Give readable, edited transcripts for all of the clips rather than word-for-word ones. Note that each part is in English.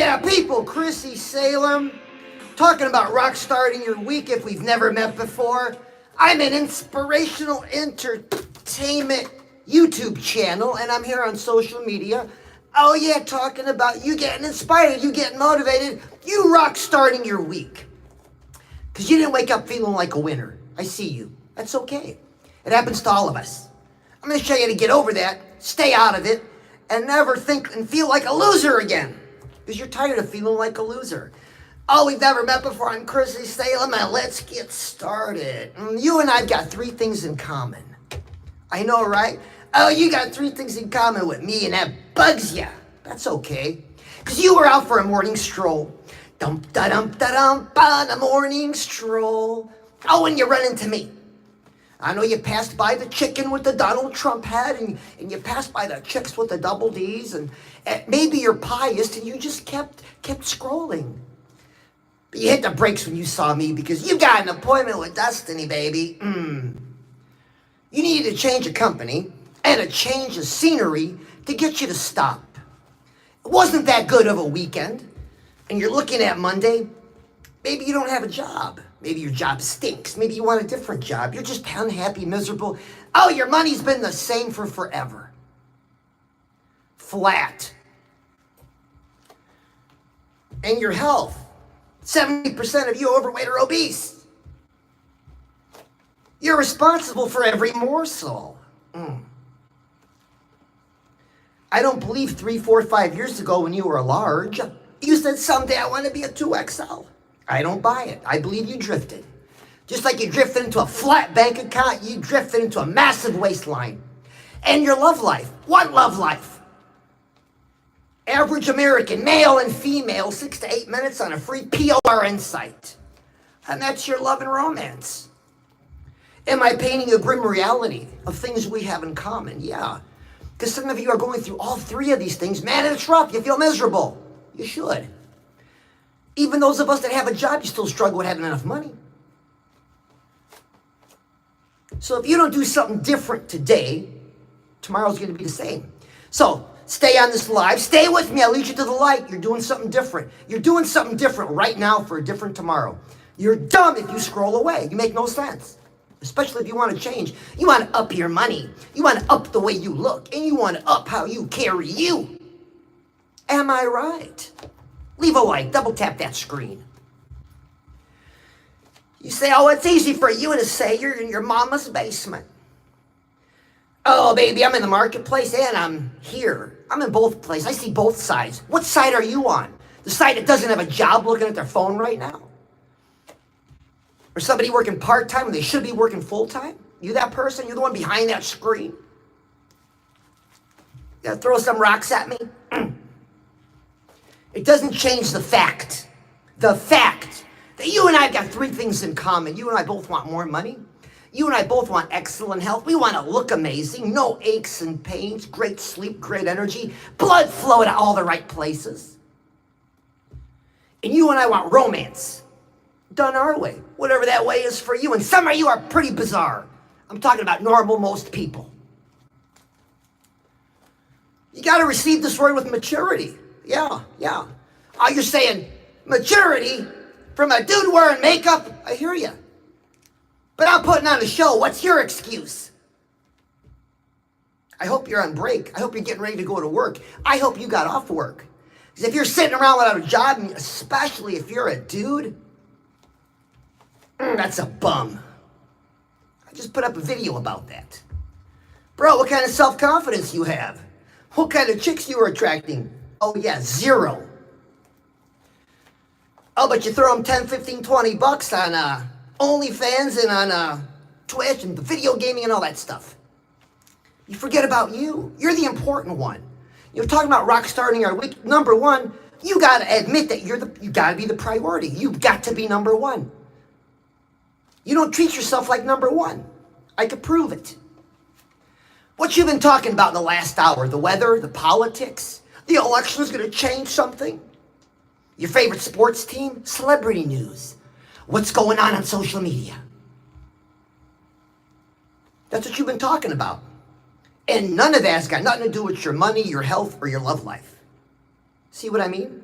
Yeah, people, Chrissy Salem, talking about rock starting your week if we've never met before. I'm an inspirational entertainment YouTube channel, and I'm here on social media. Oh yeah, talking about you getting inspired, you getting motivated, you rock starting your week. Because you didn't wake up feeling like a winner. I see you. That's okay. It happens to all of us. I'm going to show you how to get over that, stay out of it, and never think and feel like a loser again. Because you're tired of feeling like a loser. Oh, we've never met before. I'm Chrissy Salem, and let's get started. You and I've got three things in common. I know, right? Oh, you got three things in common with me, and that bugs ya. That's okay. Because you were out for a morning stroll. Dum-da-dum-da-dum, a morning stroll. Oh, and you run into me. I know you passed by the chicken with the Donald Trump hat, and you passed by the chicks with the double Ds, and maybe you're pious, and you just kept scrolling. But you hit the brakes when you saw me because you got an appointment with Destiny, baby. You needed to change a company and a change of scenery to get you to stop. It wasn't that good of a weekend, and you're looking at Monday. Maybe you don't have a job. Maybe your job stinks. Maybe you want a different job. You're just unhappy, miserable. Oh, your money's been the same for forever. Flat. And your health. 70% of you overweight or obese. You're responsible for every morsel. I don't believe 3, 4, 5 years ago when you were a large, you said someday I want to be a 2XL. I don't buy it. I believe you drifted. Just like you drifted into a flat bank account, you drifted into a massive waistline. And your love life. What love life? Average American, male and female, 6 to 8 minutes on a free POR insight. And that's your love and romance. Am I painting a grim reality of things we have in common? Yeah. Because some of you are going through all three of these things. Man, it's rough. You feel miserable. You should. Even those of us that have a job, you still struggle with having enough money. So if you don't do something different today, tomorrow's going to be the same. So stay on this live. Stay with me. I'll lead you to the light. You're doing something different. You're doing something different right now for a different tomorrow. You're dumb if you scroll away. You make no sense. Especially if you want to change. You want to up your money. You want to up the way you look. And you want to up how you carry you. Am I right? Leave a like, double tap that screen. You say, oh, it's easy for you to say you're in your mama's basement. Oh, baby, I'm in the marketplace and I'm here. I'm in both places. I see both sides. What side are you on? The side that doesn't have a job looking at their phone right now? Or somebody working part-time when they should be working full-time? You that person? You're the one behind that screen? You gotta throw some rocks at me? It doesn't change the fact that you and I have got three things in common. You and I both want more money. You and I both want excellent health. We want to look amazing, no aches and pains, great sleep, great energy, blood flow to all the right places. And you and I want romance, done our way, whatever that way is for you. And some of you are pretty bizarre. I'm talking about normal, most people. You got to receive this word with maturity. Yeah. Oh, you're saying maturity from a dude wearing makeup? I hear you. But I'm putting on a show. What's your excuse? I hope you're on break. I hope you're getting ready to go to work. I hope you got off work. Because if you're sitting around without a job, and especially if you're a dude, that's a bum. I just put up a video about that. Bro, what kind of self-confidence you have? What kind of chicks you are attracting? Oh, yeah, 0. Oh, but you throw them 10, 15, 20 bucks on OnlyFans and on Twitch and the video gaming and all that stuff. You forget about you. You're the important one. You're talking about rock starting our week. Number one, you got to admit that you got to be the priority. You've got to be number one. You don't treat yourself like number one. I could prove it. What you've been talking about in the last hour, the weather, the politics, the election is going to change something. Your favorite sports team, celebrity news. What's going on social media? That's what you've been talking about. And none of that has got nothing to do with your money, your health, or your love life. See what I mean?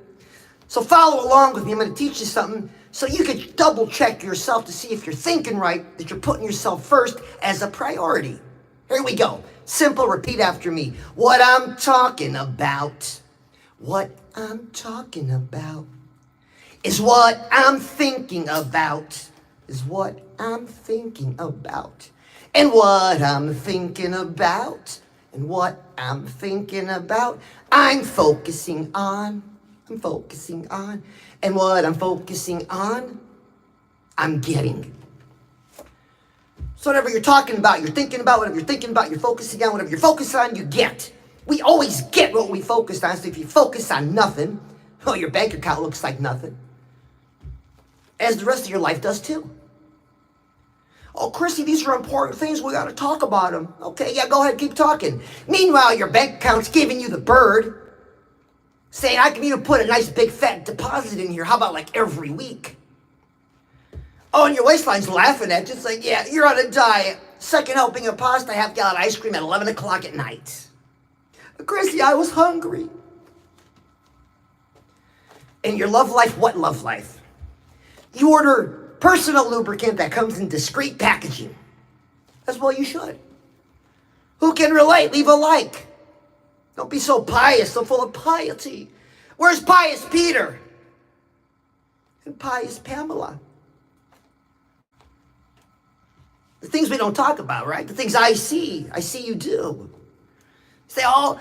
So follow along with me. I'm going to teach you something so you can double check yourself to see if you're thinking right, that you're putting yourself first as a priority. Here we go. Simple, repeat after me. What I'm talking about. What I'm talking about is what I'm thinking about. Is what I'm thinking about. And what I'm thinking about. And what I'm thinking about. I'm focusing on. I'm focusing on. And what I'm focusing on, I'm getting. So whatever you're talking about, you're thinking about, whatever you're thinking about, you're focusing on, whatever you're focused on, you get. We always get what we focus on. So if you focus on nothing, well, your bank account looks like nothing. As the rest of your life does too. Oh, Chrissy, these are important things. We got to talk about them. Okay, yeah, go ahead, keep talking. Meanwhile, your bank account's giving you the bird, saying, I can even put a nice big fat deposit in here. How about like every week? Oh, and your waistline's laughing at you. It's like, yeah, you're on a diet. Second helping of pasta, half-gallon ice cream at 11 o'clock at night. Chrissy, I was hungry. In your love life, what love life? You order personal lubricant that comes in discreet packaging. As well you should. Who can relate? Leave a like. Don't be so pious, so full of piety. Where's pious Peter? And pious Pamela? The things we don't talk about, right? The things I see you do. Say, oh,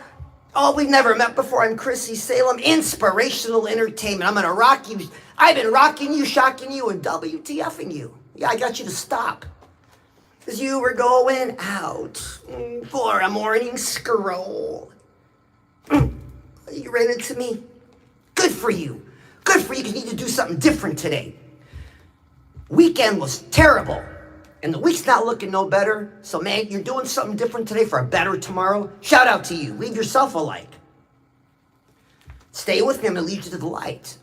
we've never met before. I'm Chrissy Salem, inspirational entertainment. I'm going to rock you. I've been rocking you, shocking you, and WTFing you. Yeah, I got you to stop. Because you were going out for a morning stroll. You ran into me. Good for you. Good for you, because you need to do something different today. Weekend was terrible. And the week's not looking no better. So, man, you're doing something different today for a better tomorrow. Shout out to you. Leave yourself a light. Stay with me. I'm going to lead you to the light.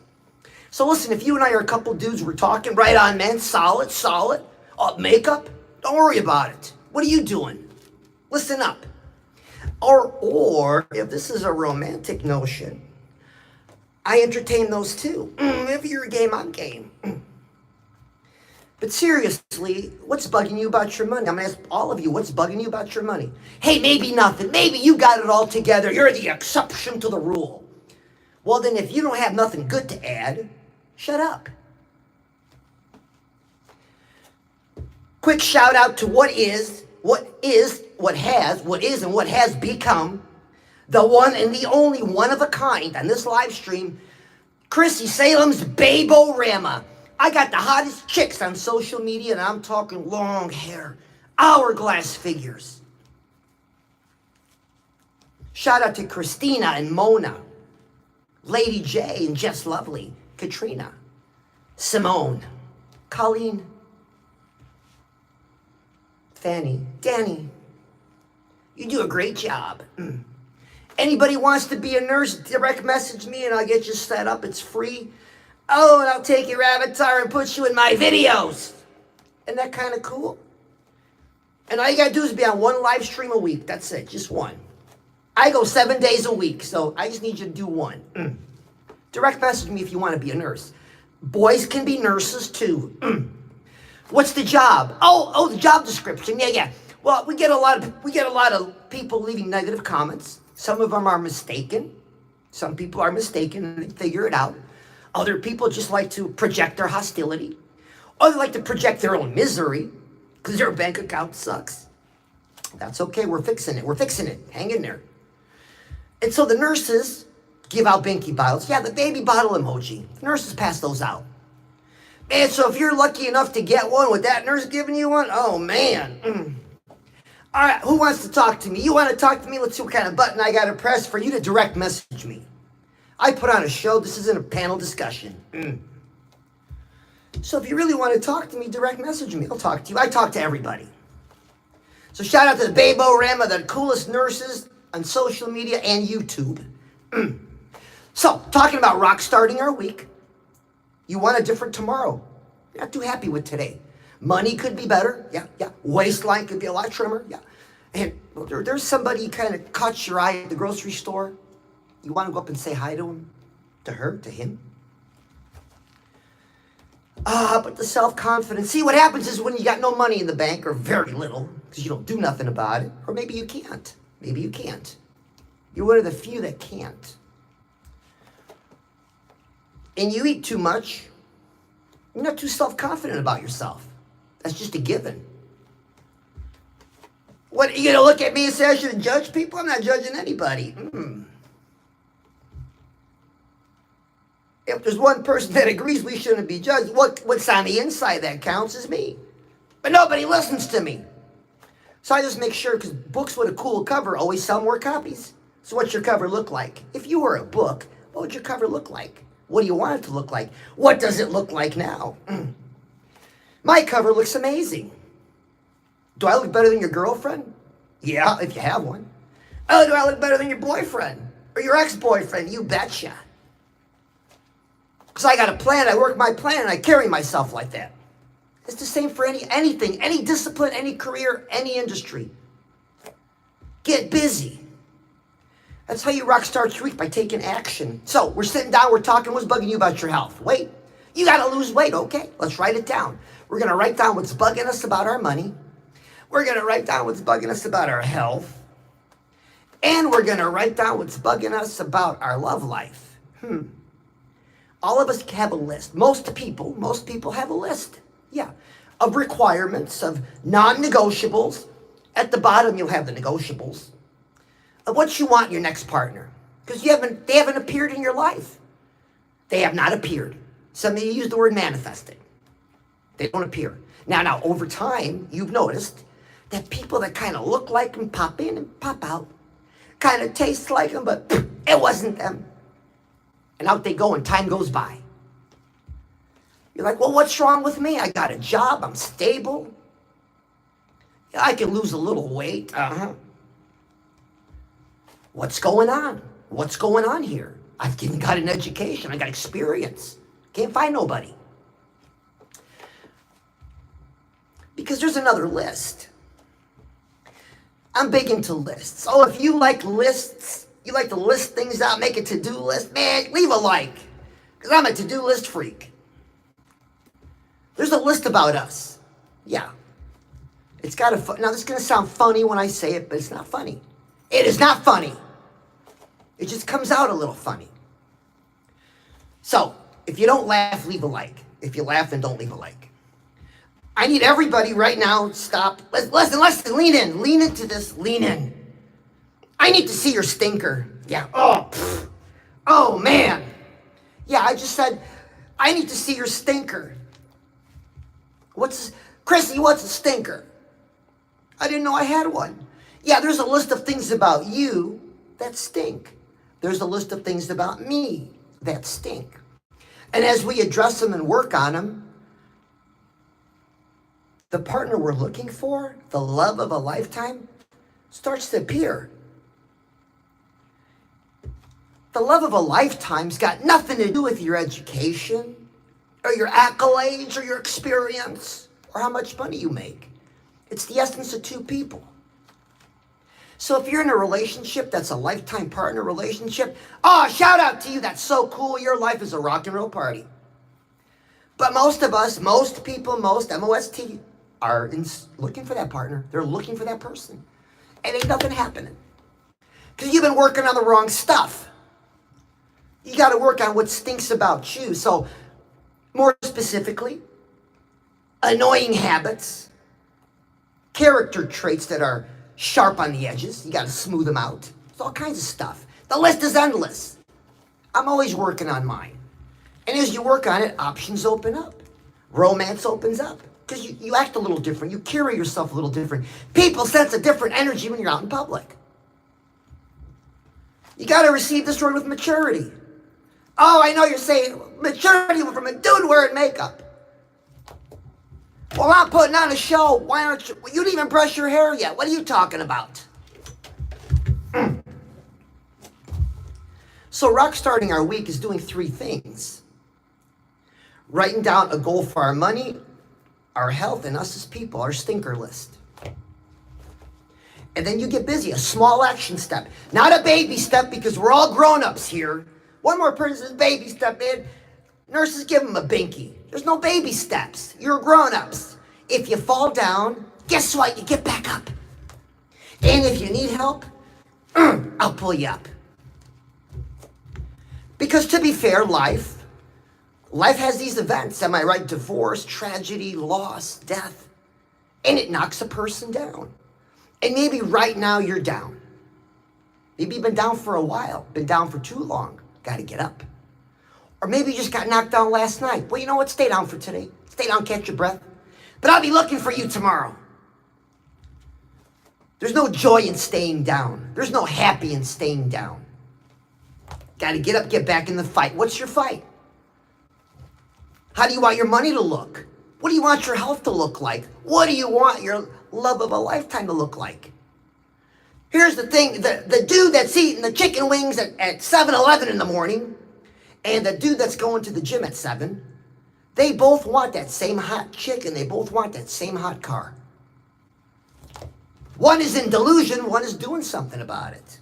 So, listen, if you and I are a couple dudes, we're talking, right on, man. Solid. Oh, makeup? Don't worry about it. What are you doing? Listen up. Or if this is a romantic notion, I entertain those too. If you're game, I'm game. But seriously, what's bugging you about your money? I'm going to ask all of you, what's bugging you about your money? Hey, maybe nothing. Maybe you got it all together. You're the exception to the rule. Well, then if you don't have nothing good to add, shut up. Quick shout out to what is, and what has become the one and the only one of a kind on this live stream, Chrissy Salem's Baby-Rama. I got the hottest chicks on social media, and I'm talking long hair, hourglass figures. Shout out to Christina and Mona, Lady J and Jess Lovely, Katrina, Simone, Colleen, Fanny, Danny. You do a great job. Anybody wants to be a nurse, direct message me and I'll get you set up. It's free. Oh, and I'll take your avatar and put you in my videos. Isn't that kind of cool? And all you got to do is be on one live stream a week. That's it, just one. I go 7 days a week, so I just need you to do one. Direct message me if you want to be a nurse. Boys can be nurses too. What's the job? Oh, the job description. Yeah. Well, we get a lot of people leaving negative comments. Some of them are mistaken. Some people are mistaken and they figure it out. Other people just like to project their hostility. Or they like to project their own misery because their bank account sucks. That's okay. We're fixing it. Hang in there. And so the nurses give out binky bottles. Yeah, the baby bottle emoji. The nurses pass those out. And so if you're lucky enough to get one with that nurse giving you one, oh, man. All right, who wants to talk to me? You want to talk to me? Let's see what kind of button I got to press for you to direct message me. I put on a show. This isn't a panel discussion. So if you really want to talk to me, direct message me. I'll talk to you. I talk to everybody. So shout out to the Baby-Rama, the coolest nurses on social media and YouTube. So, talking about rock starting our week. You want a different tomorrow. You're not too happy with today. Money could be better. Yeah. Waistline could be a lot trimmer. Yeah. And there's somebody kind of caught your eye at the grocery store. You want to go up and say hi to him, to her, to him. But the self-confidence. See, what happens is when you got no money in the bank, or very little, because you don't do nothing about it, or maybe you can't. Maybe you can't. You're one of the few that can't. And you eat too much, you're not too self-confident about yourself. That's just a given. What, are you going to look at me and say I shouldn't judge people? I'm not judging anybody. If there's one person that agrees we shouldn't be judged, what's on the inside that counts is me. But nobody listens to me. So I just make sure, because books with a cool cover always sell more copies. So what's your cover look like? If you were a book, what would your cover look like? What do you want it to look like? What does it look like now? My cover looks amazing. Do I look better than your girlfriend? Yeah, if you have one. Oh, do I look better than your boyfriend? Or your ex-boyfriend? You betcha. Because I got a plan, I work my plan, and I carry myself like that. It's the same for anything, any discipline, any career, any industry. Get busy. That's how you rock start your week, by taking action. So, we're sitting down, we're talking, what's bugging you about your health? Weight. You got to lose weight, okay? Let's write it down. We're going to write down what's bugging us about our money. We're going to write down what's bugging us about our health. And we're going to write down what's bugging us about our love life. All of us have a list. Most people have a list. Yeah. Of requirements, of non-negotiables. At the bottom, you'll have the negotiables. Of what you want in your next partner. Because they haven't appeared in your life. They have not appeared. Some of you use the word manifested. They don't appear. Now, over time, you've noticed that people that kind of look like them pop in and pop out. Kind of taste like them, but it wasn't them. And out they go, and time goes by. You're like, well, what's wrong with me? I got a job, I'm stable. I can lose a little weight. What's going on? What's going on here? I've even got an education, I got experience. Can't find nobody. Because there's another list. I'm big into lists. Oh, if you like lists, you like to list things out, make a to-do list, man, leave a like. Because I'm a to-do list freak. There's a list about us. Yeah. It's got a, now this is going to sound funny when I say it, but it's not funny. It is not funny. It just comes out a little funny. So, if you don't laugh, leave a like. If you laugh, then don't leave a like. I need everybody right now, stop. Listen, lean in. Lean into this, lean in. I need to see your stinker. Yeah, oh man. Yeah, I just said, I need to see your stinker. Chrissy, what's a stinker? I didn't know I had one. Yeah, there's a list of things about you that stink. There's a list of things about me that stink. And as we address them and work on them, the partner we're looking for, the love of a lifetime, starts to appear. The love of a lifetime's got nothing to do with your education, or your accolades, or your experience, or how much money you make. It's the essence of two people. So if you're in a relationship that's a lifetime partner relationship, shout out to you, that's so cool, your life is a rock and roll party. But most of us, most people, most MOST are looking for that partner. They're looking for that person. And ain't nothing happening. Because you've been working on the wrong stuff. You got to work on what stinks about you. So, more specifically, annoying habits, character traits that are sharp on the edges. You got to smooth them out. There's all kinds of stuff. The list is endless. I'm always working on mine. And as you work on it, options open up. Romance opens up. Because you act a little different. You carry yourself a little different. People sense a different energy when you're out in public. You got to receive this word with maturity. Oh, I know you're saying maturity from a dude wearing makeup. Well, I'm putting on a show. Why aren't you? You didn't even brush your hair yet. What are you talking about? So rock starting our week is doing 3 things. Writing down a goal for our money, our health, and us as people, our stinker list. And then you get busy, a small action step. Not a baby step, because we're all grown-ups here. One more person's baby step, man. Nurses give them a binky. There's no baby steps. You're grown-ups. If you fall down, guess what? You get back up. And if you need help, I'll pull you up. Because to be fair, life has these events, am I right? Divorce, tragedy, loss, death. And it knocks a person down. And maybe right now you're down. Maybe you've been down for a while, been down for too long. Got to get up. Or maybe you just got knocked down last night. Well, you know what? Stay down for today. Stay down, catch your breath. But I'll be looking for you tomorrow. There's no joy in staying down. There's no happy in staying down. Got to get up, get back in the fight. What's your fight? How do you want your money to look? What do you want your health to look like? What do you want your love of a lifetime to look like? Here's the thing. The dude that's eating the chicken wings at 7-Eleven in the morning and the dude that's going to the gym at 7, they both want that same hot chick and they both want that same hot car. One is in delusion, one is doing something about it.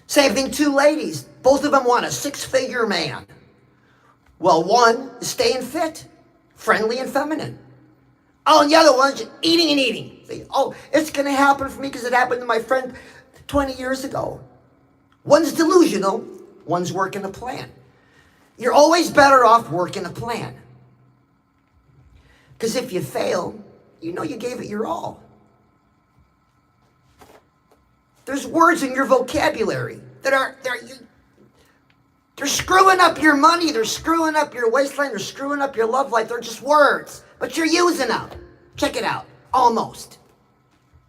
Same thing, two ladies. Both of them want a 6-figure man. Well, one is staying fit, friendly and feminine. Oh, and the other one's eating and eating. Say, oh, it's going to happen for me because it happened to my friend 20 years ago. One's delusional, one's working a plan. You're always better off working a plan. Because if you fail, you know you gave it your all. There's words in your vocabulary they're screwing up your money, they're screwing up your waistline, they're screwing up your love life. They're just words, but you're using them. Check it out. Almost.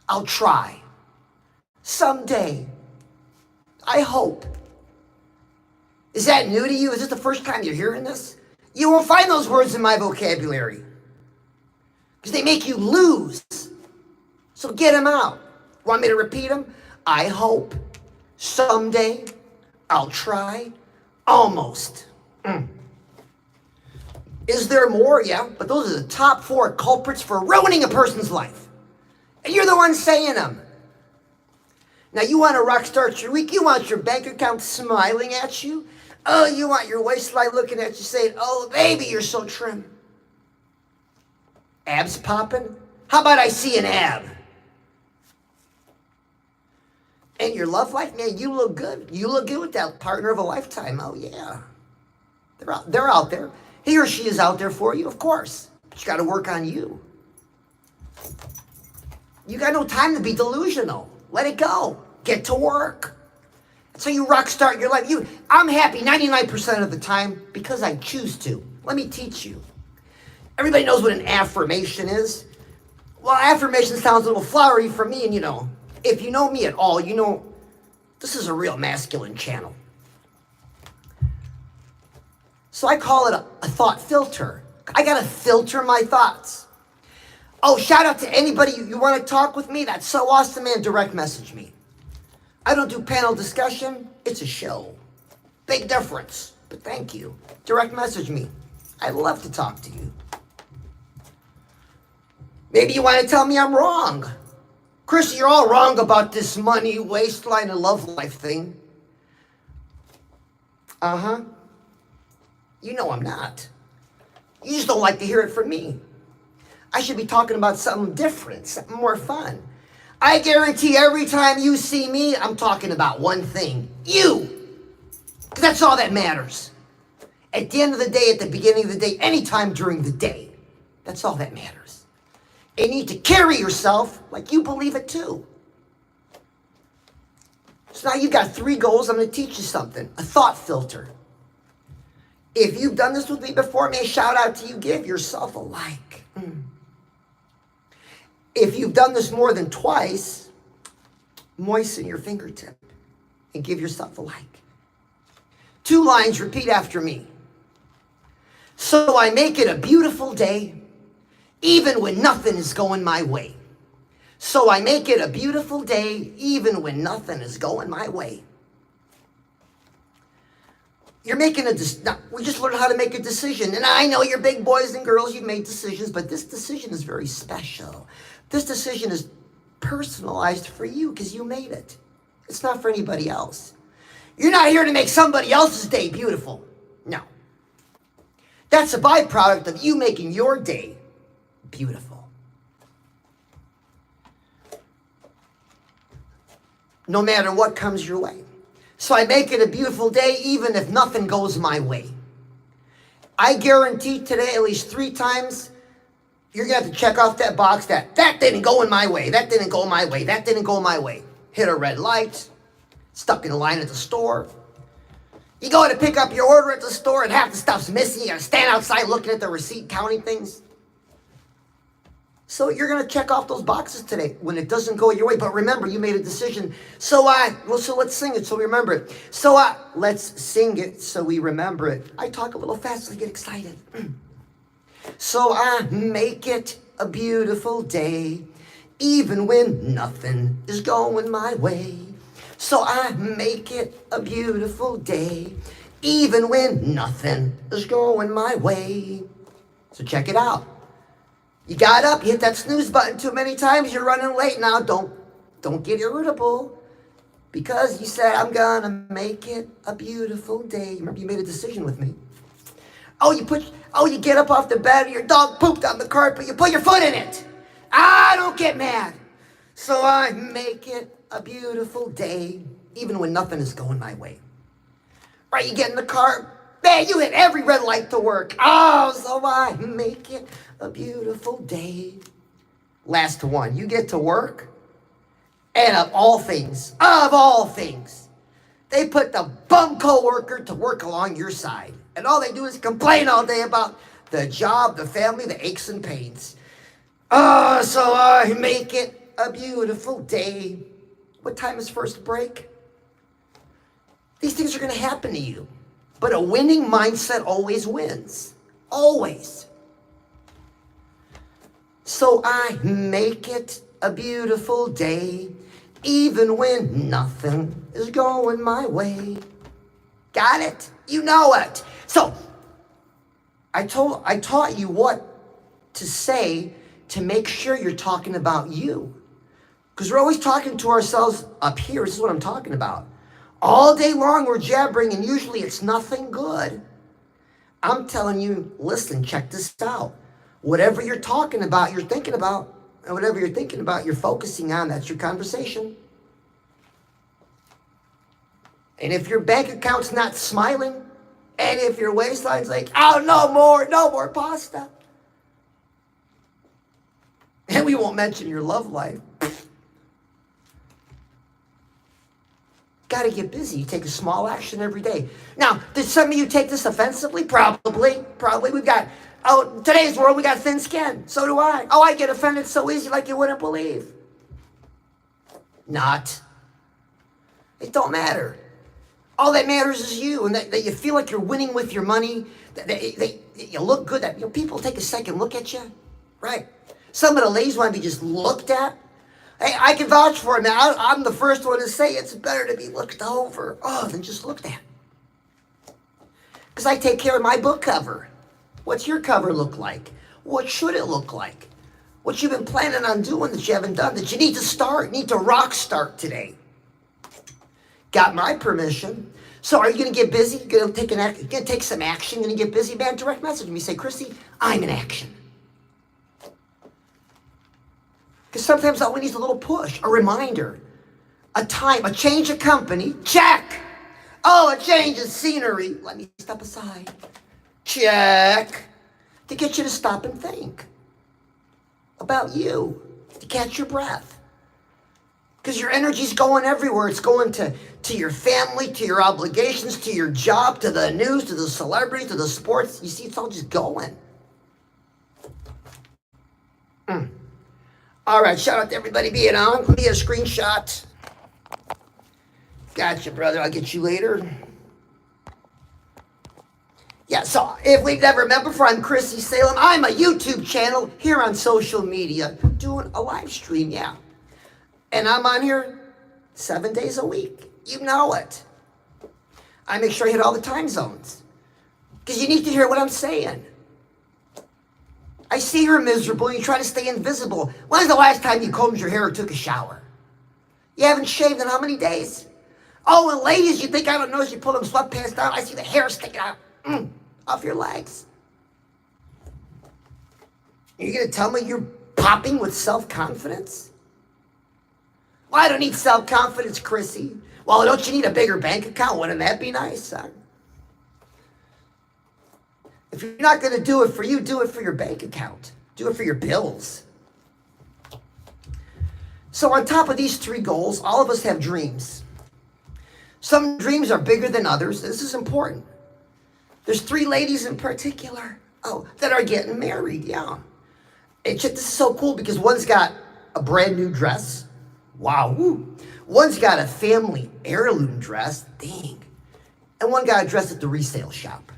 I'll try. Someday. I hope. Is that new to you? Is this the first time you're hearing this? You won't find those words in my vocabulary because they make you lose. So get them out. Want me to repeat them? I hope. Someday. I'll try. Almost. Is there more? Yeah, but those are the top 4 culprits for ruining a person's life. And you're the one saying them. Now, you want to rockstart your week. You want your bank account smiling at you. Oh, you want your waistline looking at you saying, oh, baby, you're so trim. Abs popping? How about I see an ab? And your love life, man, you look good. You look good with that partner of a lifetime. Oh, yeah. They're out there. He or she is out there for you, of course. But you got to work on you. You got no time to be delusional. Let it go. Get to work. That's how you rock start your life. I'm happy 99% of the time because I choose to. Let me teach you. Everybody knows what an affirmation is. Well, affirmation sounds a little flowery for me, and if you know me at all, you know this is a real masculine channel. So I call it a thought filter. I got to filter my thoughts. Oh, shout out to anybody. You want to talk with me? That's so awesome, man. Direct message me. I don't do panel discussion. It's a show. Big difference. But thank you. Direct message me. I'd love to talk to you. Maybe you want to tell me I'm wrong. Chrissy, you're all wrong about this money, waistline, and love life thing. Uh-huh. You know I'm not. You just don't like to hear it from me. I should be talking about something different, something more fun. I guarantee every time you see me, I'm talking about one thing. You. 'Cause that's all that matters. At the end of the day, at the beginning of the day, anytime during the day. That's all that matters. You need to carry yourself like you believe it too. So now you've got 3 goals. I'm going to teach you something. A thought filter. If you've done this with me before, may shout out to you. Give yourself a like. If you've done this more than twice, moisten your fingertip and give yourself a like. 2 lines, repeat after me. So I make it a beautiful day, even when nothing is going my way. So I make it a beautiful day, even when nothing is going my way. You're making we just learned how to make a decision. And I know you're big boys and girls, you've made decisions, but this decision is very special. This decision is personalized for you because you made it. It's not for anybody else. You're not here to make somebody else's day beautiful. No. That's a byproduct of you making your day beautiful. No matter what comes your way. So I make it a beautiful day even if nothing goes my way. I guarantee today at least 3 times you're going to have to check off that box that didn't go in my way, that didn't go my way, that didn't go my way. Hit a red light, stuck in a line at the store. You go to pick up your order at the store and half the stuff's missing. You got to stand outside looking at the receipt, counting things. So you're going to check off those boxes today when it doesn't go your way. But remember, you made a decision. So let's sing it so we remember it. Let's sing it so we remember it. I talk a little fast so I get excited. So I make it a beautiful day, even when nothing is going my way. So I make it a beautiful day, even when nothing is going my way. So check it out. You got up, you hit that snooze button too many times, you're running late now. Don't get irritable because you said, I'm gonna make it a beautiful day. Remember, you made a decision with me. You get up off the bed, your dog pooped on the carpet, you put your foot in it. Don't get mad. So I make it a beautiful day, even when nothing is going my way. Right, you get in the car, man, you hit every red light to work. So I make it a beautiful day. Last one, you get to work, and of all things, they put the bum co-worker to work along your side. And all they do is complain all day about the job, the family, the aches and pains. So I make it a beautiful day. What time is first break? These things are going to happen to you. But a winning mindset always wins. Always. So I make it a beautiful day, even when nothing is going my way. Got it? You know it. So I taught you what to say to make sure you're talking about you. Because we're always talking to ourselves up here. This is what I'm talking about. All day long we're jabbering and usually it's nothing good. I'm telling you, listen, check this out. Whatever you're talking about, you're thinking about. And whatever you're thinking about, you're focusing on. That's your conversation. And if your bank account's not smiling, and if your waistline's like, no more pasta. And we won't mention your love life. Got to get busy. You take a small action every day. Now, did some of you take this offensively? Probably. We've got, today's world, we got thin skin. So do I. I get offended so easy like you wouldn't believe. Not. It don't matter. All that matters is you, and that you feel like you're winning with your money, that you look good, that people take a second look at you, right? Some of the ladies want to be just looked at. Hey, I can vouch for it, man. I'm the first one to say it's better to be looked over than just looked at. Because I take care of my book cover. What's your cover look like? What should it look like? What you've been planning on doing that you haven't done, that you need to start, need to rockstart today. Got my permission. So are you going to get busy? You're going to take some action? You're going to get busy? Man, direct message me. Say, Chrissy, I'm in action. Because sometimes all we need is a little push, a reminder, a change of company. Check. A change of scenery. Let me step aside. Check. To get you to stop and think about you, to catch your breath. Because your energy's going everywhere. It's going to your family, to your obligations, to your job, to the news, to the celebrities, to the sports. You see, it's all just going. All right, shout out to everybody being on. Let me get a screenshot. Gotcha, brother. I'll get you later. Yeah, so if we've never met before, I'm Chrissy Salem. I'm a YouTube channel here on social media doing a live stream, yeah. And I'm on here 7 days a week. You know it. I make sure I hit all the time zones. Because you need to hear what I'm saying. I see you're miserable and you try to stay invisible. When's the last time you combed your hair or took a shower? You haven't shaved in how many days? And ladies, you think I don't notice you pull them sweatpants down? I see the hair sticking out off your legs. You're going to tell me you're popping with self-confidence? Well, I don't need self-confidence, Chrissy. Well, don't you need a bigger bank account? Wouldn't that be nice, son? If you're not going to do it for you, do it for your bank account. Do it for your bills. So on top of these 3 goals, all of us have dreams. Some dreams are bigger than others. This is important. There's 3 ladies in particular, that are getting married, yeah. And this is so cool because one's got a brand new dress. Wow, woo. One's got a family heirloom dress, dang. And one got a dress at the resale shop.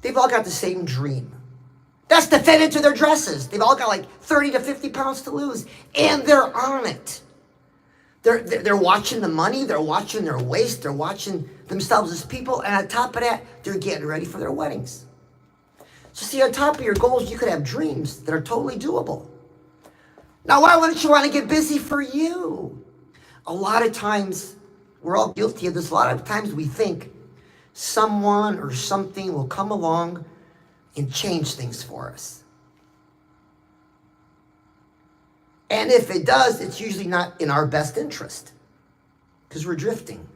They've all got the same dream. That's to fit into their dresses. They've all got like 30 to 50 pounds to lose. And they're on it. They're watching the money. They're watching their waist. They're watching themselves as people. And on top of that, they're getting ready for their weddings. So see, on top of your goals, you could have dreams that are totally doable. Now, why wouldn't you want to get busy for you? A lot of times, we're all guilty of this. A lot of times we think someone or something will come along and change things for us. And if it does, it's usually not in our best interest because we're drifting.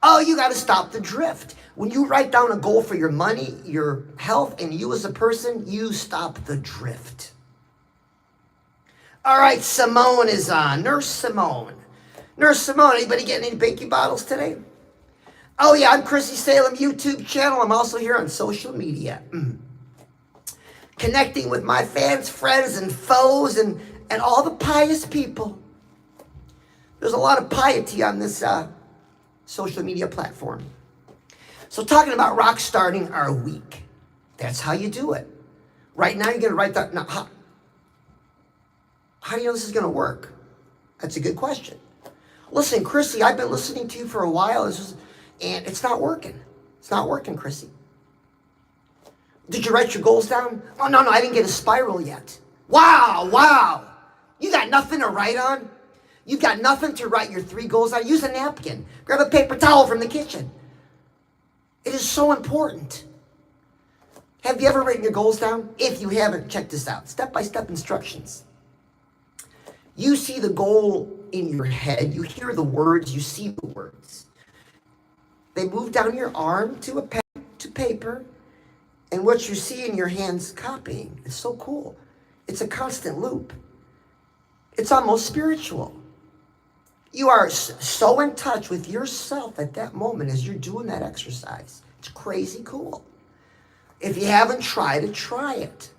Oh, you got to stop the drift. When you write down a goal for your money, your health, and you as a person, you stop the drift. All right, Simone is on. Nurse Simone. Nurse Simone, anybody getting any Binky bottles today? Oh yeah, I'm Chrissy Salem YouTube channel. I'm also here on social media. Connecting with my fans, friends, and foes, and all the pious people. There's a lot of piety on this social media platform. So talking about rock starting our week. That's how you do it. Right now, you're going to write that. Now, how do you know this is going to work? That's a good question. Listen, Chrissy, I've been listening to you for a while, and it's not working. It's not working, Chrissy. Did you write your goals down? Oh, no, I didn't get a spiral yet. Wow. You got nothing to write on? You got nothing to write your 3 goals on? Use a napkin. Grab a paper towel from the kitchen. It is so important. Have you ever written your goals down? If you haven't, check this out. Step-by-step instructions. You see the goal in your head. You hear the words. You see the words. They move down your arm to a pen, to paper, and what you see in your hands copying. It's so cool. It's a constant loop. It's almost spiritual. You are so in touch with yourself at that moment as you're doing that exercise. It's crazy cool. If you haven't tried it, try it.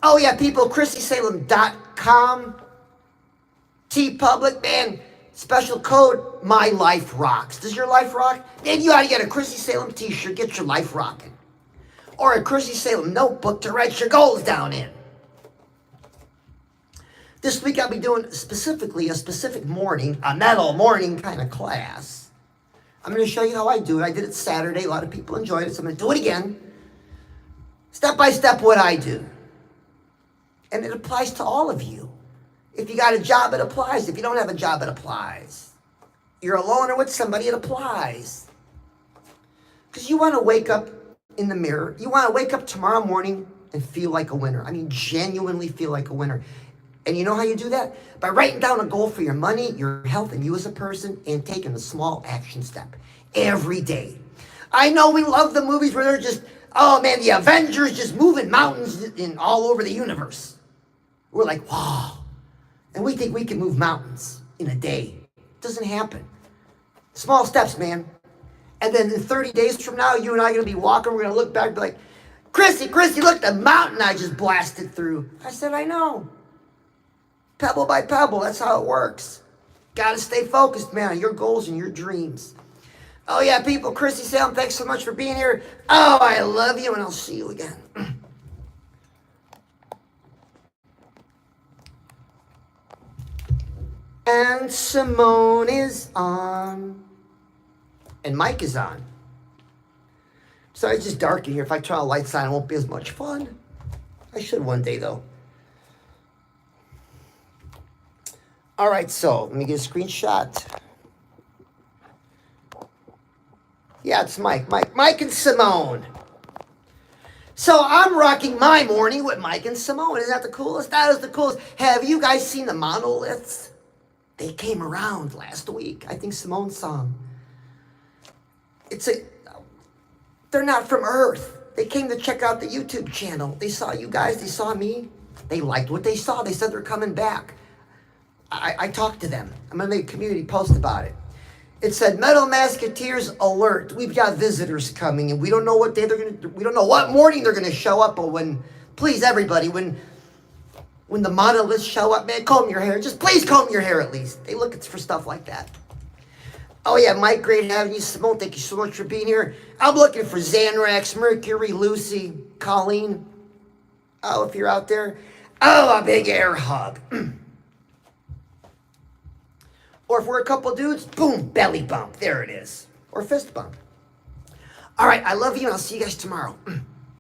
Oh yeah, people, ChrissySalem.com, TeePublic, man, special code, My Life Rocks. Does your life rock? Then you ought to get a Chrissy Salem t-shirt, get your life rocking. Or a Chrissy Salem notebook to write your goals down in. This week I'll be doing specifically a specific morning, a metal morning kind of class. I'm going to show you how I do it. I did it Saturday. A lot of people enjoyed it, so I'm going to do it again. Step by step what I do. And it applies to all of you. If you got a job, it applies. If you don't have a job, it applies. You're alone or with somebody, it applies. Because you want to wake up in the mirror. You want to wake up tomorrow morning and feel like a winner. I mean, genuinely feel like a winner. And you know how you do that? By writing down a goal for your money, your health, and you as a person, and taking a small action step every day. I know we love the movies where they're just, oh man, the Avengers just moving mountains in all over the universe. We're like, wow. And we think we can move mountains in a day. It doesn't happen. Small steps, man. And then in 30 days from now, you and I are going to be walking. We're going to look back and be like, Chrissy, look, the mountain I just blasted through. I said, I know. Pebble by pebble, that's how it works. Got to stay focused, man, on your goals and your dreams. Oh, yeah, people, Chrissy Salem, thanks so much for being here. Oh, I love you, and I'll see you again. And Simone is on. And Mike is on. Sorry, it's just dark in here. If I turn all the lights on, it won't be as much fun. I should one day, though. All right, so let me get a screenshot. Yeah, it's Mike and Simone. So I'm rocking my morning with Mike and Simone. Isn't that the coolest? That is the coolest. Have you guys seen the monoliths? They came around last week. I think Simone saw them. They're not from Earth. They came to check out the YouTube channel. They saw you guys. They saw me. They liked what they saw. They said they're coming back. I talked to them. I'm going to make a community post about it. It said, Metal Masketeers alert. We've got visitors coming, and we don't know what day they're going to, we don't know what morning they're going to show up, but please everybody, when the monoliths show up, man, comb your hair. Just please comb your hair at least. They look for stuff like that. Oh yeah, Mike, great having you. Simone, thank you so much for being here. I'm looking for Xanrax, Mercury, Lucy, Colleen. Oh, if you're out there. Oh, a big air hug. Or if we're a couple dudes, boom, belly bump. There it is. Or fist bump. All right, I love you, and I'll see you guys tomorrow.